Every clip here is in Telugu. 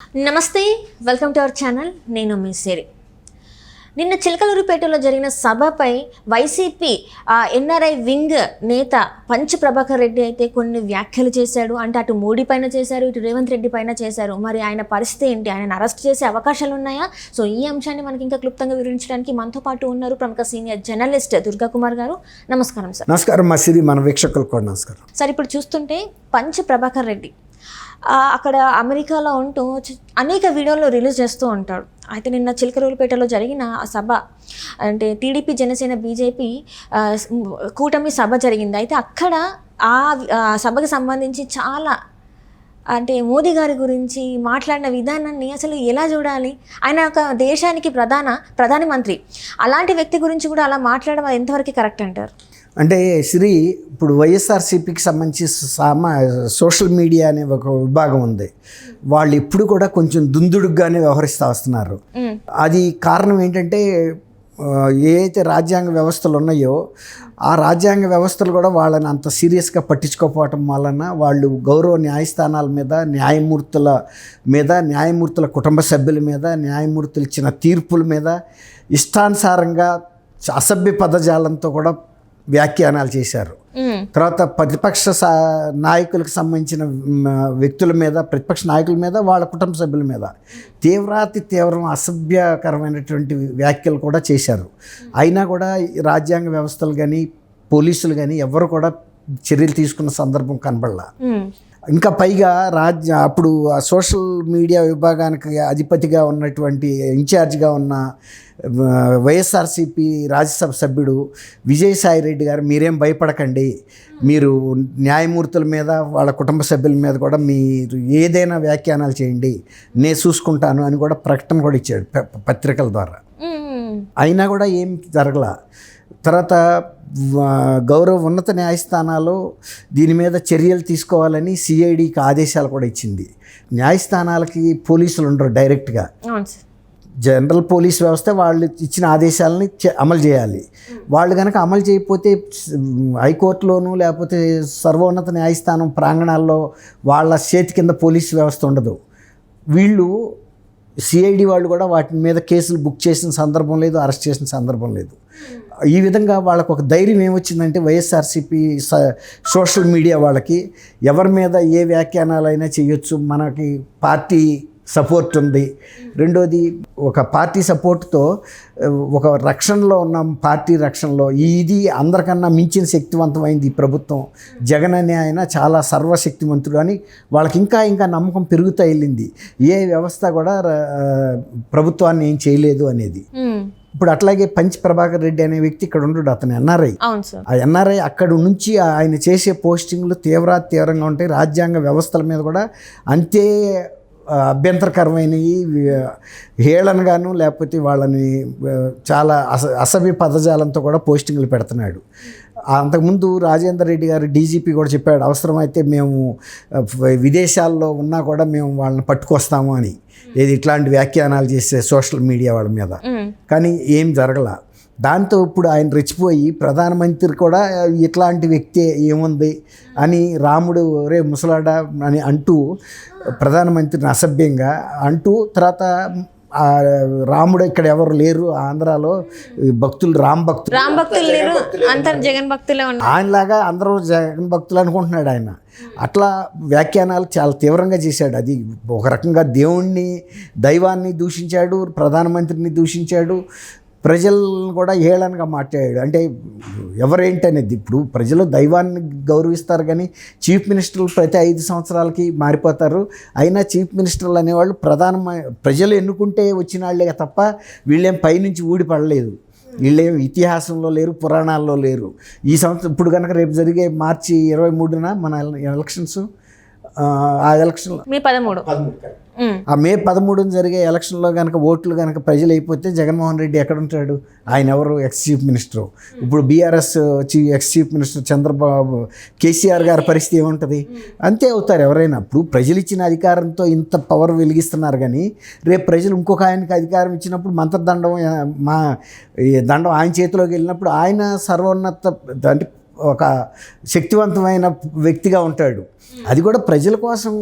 నమస్తే, వెల్కమ్ టు అవర్ ఛానల్. నేను మీ సిరి. నిన్న చిలకలూరిపేటలో జరిగిన సభపై వైసీపీ ఎన్ఆర్ఐ వింగ్ నేత పంచ్ ప్రభాకర్ రెడ్డి అయితే కొన్ని వ్యాఖ్యలు చేశాడు. అంటే అటు మోడీ పైన చేశారు, ఇటు రేవంత్ రెడ్డి పైన చేశారు. మరి ఆయన పరిస్థితి ఏంటి? ఆయన అరెస్ట్ చేసే అవకాశాలు ఉన్నాయా? సో ఈ అంశాన్ని మనకి ఇంకా క్లుప్తంగా వివరించడానికి మనతో పాటు ఉన్నారు ప్రముఖ సీనియర్ జర్నలిస్ట్ దుర్గా కుమార్ గారు. నమస్కారం సార్. నమస్కారం మా సిరి, మన వీక్షకులకు కూడా నమస్కారం సార్. ఇప్పుడు చూస్తుంటే పంచ్ ప్రభాకర్ రెడ్డి అక్కడ అమెరికాలో ఉంటూ అనేక వీడియోలు రిలీజ్ చేస్తూ ఉంటాడు. అయితే నిన్న చిలకలూరిపేటలో జరిగిన సభ, అంటే టీడీపీ, జనసేన, బీజేపీ కూటమి సభ జరిగింది. అయితే అక్కడ ఆ సభకి సంబంధించి చాలా, అంటే మోదీ గారి గురించి మాట్లాడిన విధానాన్ని అసలు ఎలా చూడాలి? ఆయన ఒక దేశానికి ప్రధాని మంత్రి, అలాంటి వ్యక్తి గురించి కూడా అలా మాట్లాడడం ఎంతవరకు కరెక్ట్ అంటారు? అంటే శ్రీ, ఇప్పుడు వైఎస్ఆర్సీపీకి సంబంధించి సోషల్ మీడియా అనే ఒక విభాగం ఉంది. వాళ్ళు ఎప్పుడు కూడా కొంచెం దుందుడుగానే వ్యవహరిస్తూ వస్తున్నారు. అది కారణం ఏంటంటే, ఏ అయితే రాజ్యాంగ వ్యవస్థలు ఉన్నాయో ఆ రాజ్యాంగ వ్యవస్థలు కూడా వాళ్ళని అంత సీరియస్గా పట్టించుకోకపోవటం వలన వాళ్ళు గౌరవ న్యాయస్థానాల మీద, న్యాయమూర్తుల కుటుంబ సభ్యుల మీద, న్యాయమూర్తులు ఇచ్చిన తీర్పుల మీద ఇష్టానుసారంగా అసభ్య పదజాలంతో కూడా వ్యాఖ్యానాలు చేశారు. తర్వాత ప్రతిపక్ష నాయకులకు సంబంధించిన వ్యక్తుల మీద, ప్రతిపక్ష నాయకుల మీద, వాళ్ళ కుటుంబ సభ్యుల మీద తీవ్రం అసభ్యకరమైనటువంటి వ్యాఖ్యలు కూడా చేశారు. అయినా కూడా రాజ్యాంగ వ్యవస్థలు కానీ, పోలీసులు కానీ ఎవరు కూడా చర్యలు తీసుకున్న సందర్భం కనబడలా. ఇంకా పైగా అప్పుడు సోషల్ మీడియా విభాగానికి అధిపతిగా ఉన్నటువంటి, ఇన్ఛార్జిగా ఉన్న వైఎస్ఆర్సీపీ రాజ్యసభ సభ్యుడు విజయసాయి రెడ్డి గారు, మీరేం భయపడకండి, మీరు న్యాయమూర్తుల మీద, వాళ్ళ కుటుంబ సభ్యుల మీద కూడా మీరు ఏదైనా వ్యాఖ్యానాలు చేయండి, నేను చూసుకుంటాను అని కూడా ప్రకటన కూడా ఇచ్చాడు పత్రికల ద్వారా. అయినా కూడా ఏం జరగల. తర్వాత గౌరవ ఉన్నత న్యాయస్థానాలు దీని మీద చర్యలు తీసుకోవాలని సిఐడికి ఆదేశాలు కూడా ఇచ్చింది. న్యాయస్థానాలకి పోలీసులు ఉండరు డైరెక్ట్గా, జనరల్ పోలీస్ వ్యవస్థ వాళ్ళు ఇచ్చిన ఆదేశాలని అమలు చేయాలి. వాళ్ళు కనుక అమలు చేయకపోతే హైకోర్టులోనూ లేకపోతే సర్వోన్నత న్యాయస్థానం ప్రాంగణాల్లో వాళ్ళ చేతి కింద పోలీసు వ్యవస్థ ఉండదు. వీళ్ళు సిఐడి వాళ్ళు కూడా వాటి మీద కేసులు బుక్ చేసిన సందర్భం లేదు, అరెస్ట్ చేసిన సందర్భం లేదు. ఈ విధంగా వాళ్ళకు ఒక ధైర్యం ఏమొచ్చిందంటే, వైఎస్ఆర్సీపీ సోషల్ మీడియా వాళ్ళకి ఎవరి మీద ఏ వ్యాఖ్యానాలైనా చేయొచ్చు, మనకి పార్టీ సపోర్ట్ ఉంది. రెండోది, ఒక పార్టీ సపోర్ట్తో ఒక రక్షణలో ఉన్న పార్టీ రక్షణలో ఇది అందరికన్నా మించిన శక్తివంతమైంది ఈ ప్రభుత్వం. జగన్ అనే ఆయన చాలా సర్వశక్తివంతుడు అని వాళ్ళకి ఇంకా నమ్మకం పెరుగుతూ వెళ్ళింది. ఏ వ్యవస్థ కూడా ప్రభుత్వాన్ని ఏం చేయలేదు అనేది. ఇప్పుడు అట్లాగే పంచ్ ప్రభాకర్ రెడ్డి అనే వ్యక్తి ఇక్కడ ఉండడు, అతను ఎన్ఆర్ఐ. ఆ ఎన్ఆర్ఐ అక్కడ నుంచి ఆయన చేసే పోస్టింగ్లు తీవ్రంగా ఉంటాయి. రాజ్యాంగ వ్యవస్థల మీద కూడా అంతే అభ్యంతరకరమైనవి, హేళనగాను, లేకపోతే వాళ్ళని చాలా అసభ్య పదజాలంతో కూడా పోస్టింగ్లు పెడుతున్నాడు. అంతకుముందు రాజేందర్ రెడ్డి గారు డీజీపీ కూడా చెప్పాడు, అవసరమైతే మేము విదేశాల్లో ఉన్నా కూడా మేము వాళ్ళని పట్టుకొస్తాము అని, ఏది ఇట్లాంటి వ్యాఖ్యానాలు చేసే సోషల్ మీడియా వాళ్ళ మీద. కానీ ఏం జరగల. దాంతో ఇప్పుడు ఆయన రెచ్చిపోయి ప్రధానమంత్రి కూడా ఇట్లాంటి వ్యక్తి ఏముంది అని, రాముడు రే ముసలాడా అని అంటూ ప్రధానమంత్రిని అసభ్యంగా అంటూ, తర్వాత రాముడు ఇక్కడ ఎవరు లేరు ఆంధ్రాలో, భక్తులు రామ్ భక్తులు లేరు, అందరు జగన్ భక్తులే ఉన్నారు, ఆయనలాగా అందరూ జగన్ భక్తులు అనుకుంటున్నాడు ఆయన. అట్లా వ్యాఖ్యానాలు చాలా తీవ్రంగా చేశాడు. అది ఒక రకంగా దైవాన్ని దూషించాడు, ప్రధానమంత్రిని దూషించాడు, ప్రజలను కూడా ఏళనగా మాట్లాడాడు. అంటే ఎవరేంటి అనేది, ఇప్పుడు ప్రజలు దైవాన్ని గౌరవిస్తారు కానీ చీఫ్ మినిస్టర్లు ప్రతి 5 సంవత్సరాలకి మారిపోతారు. అయినా చీఫ్ మినిస్టర్లు అనేవాళ్ళు ప్రజలు ఎన్నుకుంటే వచ్చిన వాళ్ళే తప్ప వీళ్ళేం పైనుంచి ఊడిపడలేదు. వీళ్ళేం ఇతిహాసంలో లేరు, పురాణాల్లో లేరు. ఈ సంవత్సరం ఇప్పుడు కనుక రేపు జరిగే మార్చి 23న మన ఎలక్షన్స్, ఆ ఎలక్షన్లో మే 13 జరిగే ఎలక్షన్లో కనుక ఓట్లు కనుక ప్రజలు అయిపోతే జగన్మోహన్ రెడ్డి ఎక్కడ ఉంటాడు? ఆయన ఎవరు? Ex chief minister. ఇప్పుడు BRS ex chief minister Chandrababu, KCR గారి పరిస్థితి ఏముంటుంది? అంతే అవుతారు ఎవరైనా. ఇప్పుడు ప్రజలు ఇచ్చిన అధికారంతో ఇంత పవర్ వెలిగిస్తున్నారు కానీ రేపు ప్రజలు ఇంకొక ఆయనకి అధికారం ఇచ్చినప్పుడు దండం ఆయన చేతిలోకి వెళ్ళినప్పుడు ఆయన సర్వోన్నత, అంటే ఒక శక్తివంతమైన వ్యక్తిగా ఉంటాడు. అది కూడా ప్రజల కోసం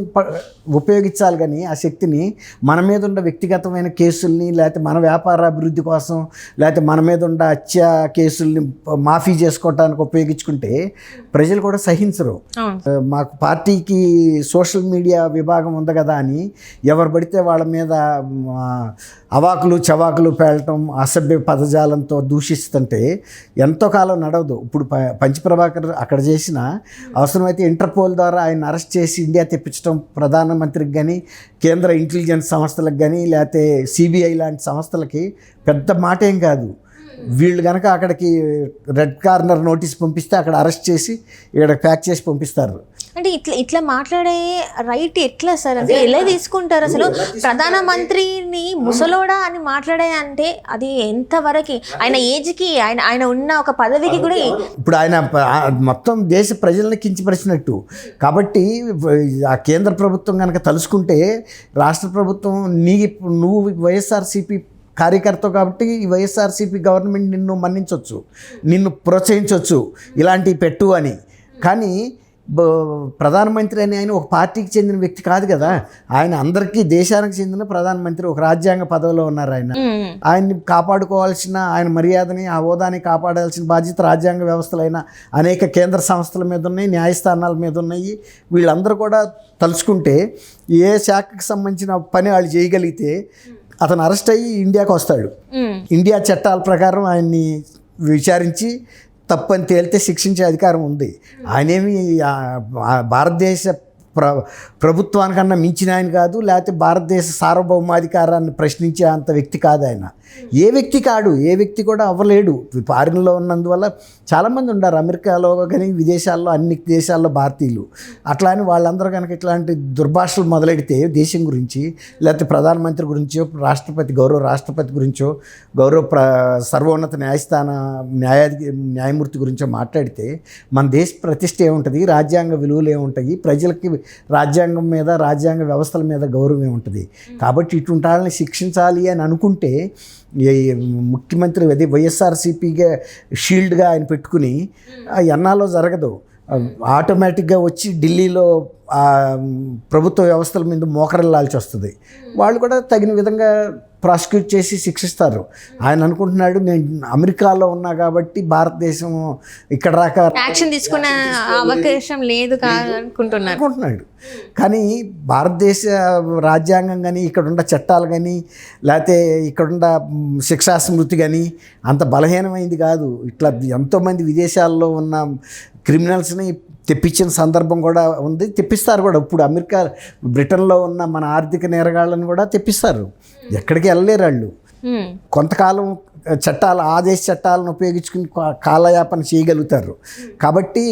ఉపయోగించాలి, కానీ ఆ శక్తిని మన మీద ఉన్న వ్యక్తిగతమైన కేసుల్ని, లేకపోతే మన వ్యాపార అభివృద్ధి కోసం, లేకపోతే మన మీద ఉన్న హత్య కేసుల్ని మాఫీ చేసుకోవడానికి ఉపయోగించుకుంటే ప్రజలు కూడా సహించరు. మాకు పార్టీకి సోషల్ మీడియా విభాగం ఉంది కదా అని ఎవరు పడితే వాళ్ళ మీద అవాకులు చవాకులు పేలటం, అసభ్య పదజాలంతో దూషిస్తుంటే ఎంతో కాలం నడవదు. ఇప్పుడు పంచప్రభాకర్ అక్కడ చేసిన అవసరమైతే ఇంటర్పోల్ ద్వారా ఆయన అరెస్ట్ చేసి ఇండియా తెప్పించడం ప్రధానమంత్రికి కానీ, కేంద్ర ఇంటెలిజెన్స్ సంస్థలకు కానీ, లేకపోతే సిబిఐ లాంటి సంస్థలకి పెద్ద మాట ఏం కాదు. వీళ్ళు కనుక అక్కడికి రెడ్ కార్నర్ నోటీస్ పంపిస్తే అక్కడ అరెస్ట్ చేసి ఇక్కడ ప్యాక్ చేసి పంపిస్తారు. అంటే ఇట్లా మాట్లాడే రైట్ ఎట్లా సార్? అంటే ఎలా తీసుకుంటారు అసలు? ప్రధానమంత్రిని ముసలోడా అని మాట్లాడే అంటే అది ఎంతవరకు ఆయన ఏజ్కి, ఆయన ఉన్న ఒక పదవికి కూడా. ఇప్పుడు ఆయన మొత్తం దేశ ప్రజల్ని కించపరిచినట్టు. కాబట్టి ఆ కేంద్ర ప్రభుత్వం కనుక తలుసుకుంటే రాష్ట్ర ప్రభుత్వం నువ్వు వైఎస్ఆర్సీపీ కార్యకర్త కాబట్టి ఈ వైఎస్ఆర్సీపీ గవర్నమెంట్ నిన్ను మన్నించవచ్చు, నిన్ను ప్రోత్సహించవచ్చు ఇలాంటివి పెట్టు అని. కానీ ప్రధానమంత్రి అని ఆయన ఒక పార్టీకి చెందిన వ్యక్తి కాదు కదా. ఆయన అందరికీ దేశానికి చెందిన ప్రధానమంత్రి, ఒక రాజ్యాంగ పదవిలో ఉన్నారు. ఆయన్ని కాపాడుకోవాల్సిన, ఆయన మర్యాదని, ఆ హోదాని కాపాడాల్సిన బాధ్యత రాజ్యాంగ వ్యవస్థలైన అనేక కేంద్ర సంస్థల మీద ఉన్నాయి, న్యాయస్థానాల మీద ఉన్నాయి. వీళ్ళందరూ కూడా తలుచుకుంటే ఏ శాఖకు సంబంధించిన పని వాళ్ళు చేయగలిగితే అతను అరెస్ట్ అయ్యి ఇండియాకి వస్తాడు. ఇండియా చట్టాల ప్రకారం ఆయన్ని విచారించి తప్పని తేలితే శిక్షించే అధికారం ఉంది. ఆయనేమి భారతదేశ ప్రభుత్వానికన్నా మించిన ఆయన కాదు, లేకపోతే భారతదేశ సార్వభౌమాధికారాన్ని ప్రశ్నించే అంత వ్యక్తి కాదు ఆయన. ఏ వ్యక్తి కాడు, ఏ వ్యక్తి కూడా అవ్వలేడు. ఫారిన్లో ఉన్నందువల్ల చాలామంది ఉన్నారు, అమెరికాలో కానీ విదేశాల్లో, అన్ని దేశాల్లో భారతీయులు. అట్లా అని వాళ్ళందరూ కనుక ఇట్లాంటి దుర్భాషలు మొదలెడితే దేశం గురించి, లేకపోతే ప్రధానమంత్రి గురించో, గౌరవ రాష్ట్రపతి గురించో, సర్వోన్నత న్యాయమూర్తి గురించో మాట్లాడితే మన దేశ ప్రతిష్ట ఏముంటుంది, రాజ్యాంగ విలువలు ఏముంటాయి, ప్రజలకి రాజ్యాంగం మీద, రాజ్యాంగ వ్యవస్థల మీద గౌరవం ఉంటుంది. కాబట్టి ఇటువంటి వాళ్ళని శిక్షించాలి అని అనుకుంటే ముఖ్యమంత్రి అదే వైఎస్ఆర్సీపీగా షీల్డ్గా ఆయన పెట్టుకుని ఎన్నాలో జరగదు. ఆటోమేటిక్గా వచ్చి ఢిల్లీలో ప్రభుత్వ వ్యవస్థల మీద మోకరిల్లాల్సి వస్తుంది. వాళ్ళు కూడా తగిన విధంగా ప్రాసిక్యూట్ చేసి శిక్షిస్తారు. ఆయన అనుకుంటున్నాడు నేను అమెరికాలో ఉన్నా కాబట్టి భారతదేశం ఇక్కడ రాక యాక్షన్ తీసుకునే అవకాశం లేదు అనుకుంటున్నాడు. కానీ భారతదేశ రాజ్యాంగం కానీ, ఇక్కడున్న చట్టాలు కానీ, లేకపోతే ఇక్కడున్న శిక్షా స్మృతి కానీ అంత బలహీనమైంది కాదు. ఇట్లా ఎంతోమంది విదేశాల్లో ఉన్న క్రిమినల్స్ని తెప్పించిన సందర్భం కూడా ఉంది, తెప్పిస్తారు కూడా. ఇప్పుడు బ్రిటన్లో ఉన్న మన ఆర్థిక నేరగాళ్ళని కూడా తెప్పిస్తారు. ఎక్కడికి వెళ్ళలేరు వాళ్ళు. కొంతకాలం ఆ దేశ చట్టాలను ఉపయోగించుకుని కాలయాపన చేయగలుగుతారు. కాబట్టి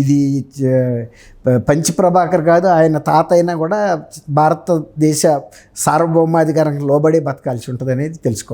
ఇది పంచప్రభాకర్ కాదు, ఆయన తాత అయినా కూడా భారతదేశ సార్వభౌమాధికారానికి లోబడే బతకాల్సి ఉంటుంది అనేది తెలుసుకోవాలి.